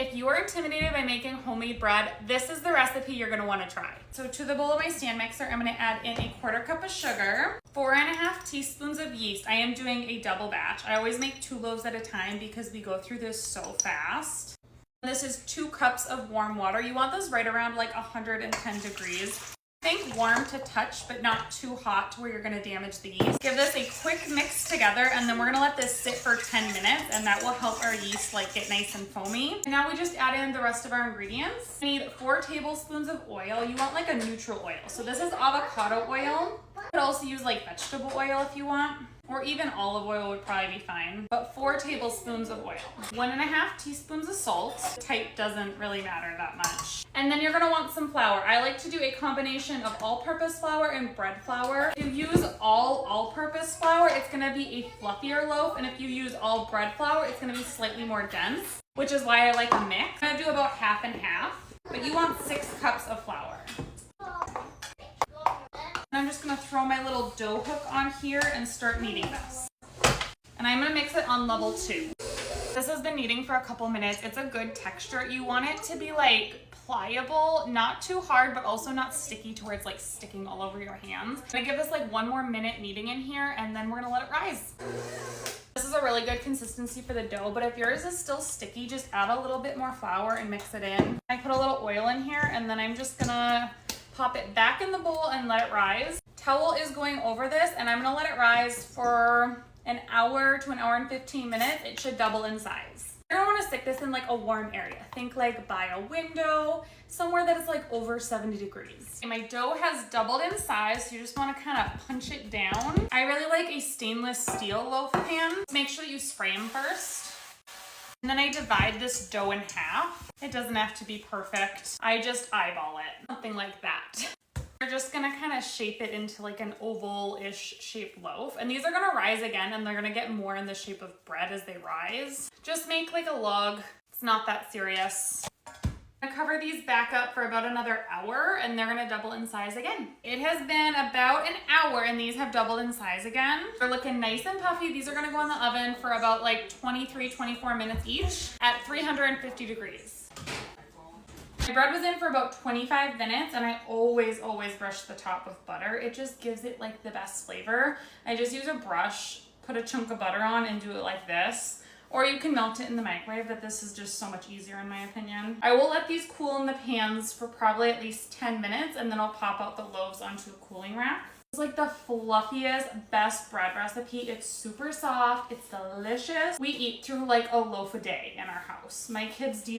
If you are intimidated by making homemade bread, this is the recipe you're gonna wanna try. So to the bowl of my stand mixer, I'm gonna add in a 1/4 cup of sugar, 4½ teaspoons of yeast. I am doing a double batch. I always make 2 loaves at a time because we go through this so fast. This is 2 cups of warm water. You want those right around like 110 degrees. Think warm to touch, but not too hot to where you're gonna damage the yeast. Give this a quick mix together, and then we're gonna let this sit for 10 minutes, and that will help our yeast like get nice and foamy. And now we just add in the rest of our ingredients. We need 4 tablespoons of oil. You want like a neutral oil. So this is avocado oil. You could also use like vegetable oil if you want, or even olive oil would probably be fine. But 4 tablespoons of oil. 1½ teaspoons of salt. The type doesn't really matter that much. And then you're gonna want some flour. I like to do a combination of all-purpose flour and bread flour. If you use all-purpose flour, it's gonna be a fluffier loaf. And if you use all bread flour, it's gonna be slightly more dense, which is why I like a mix. I'm gonna do about half and half, but you want 6 cups of flour. And I'm just gonna throw my little dough hook on here and start kneading this. And I'm gonna mix it on level 2. This has been kneading for a couple minutes. It's a good texture. You want it to be like pliable, not too hard, but also not sticky to where it's like sticking all over your hands. I'm gonna give this like 1 more minute kneading in here, and then we're gonna let it rise. This is a really good consistency for the dough, but if yours is still sticky, just add a little bit more flour and mix it in. I put a little oil in here, and then I'm just gonna pop it back in the bowl and let it rise. Towel is going over this, and I'm gonna let it rise for an hour to an hour and 15 minutes. It should double in size. You're gonna wanna stick this in like a warm area. Think like by a window, somewhere that is like over 70 degrees. And my dough has doubled in size, so you just wanna kind of punch it down. I really like a stainless steel loaf pan. Make sure you spray them first. And then I divide this dough in half. It doesn't have to be perfect. I just eyeball it, something like that. We're just gonna kind of shape it into like an oval-ish shaped loaf. And these are gonna rise again, and they're gonna get more in the shape of bread as they rise. Just make like a log. It's not that serious. I'm gonna cover these back up for about another hour, and they're gonna double in size again. It has been about an hour, and these have doubled in size again. They're looking nice and puffy. These are gonna go in the oven for about like 23, 24 minutes each at 350 degrees. My bread was in for about 25 minutes, and I always brush the top with butter. It just gives it like the best flavor. I just use a brush, put a chunk of butter on, and do it like this. Or you can melt it in the microwave, but this is just so much easier in my opinion. I will let these cool in the pans for probably at least 10 minutes, and then I'll pop out the loaves onto a cooling rack. It's like the fluffiest, best bread recipe. It's super soft, it's delicious. We eat through like a loaf a day in our house. My kids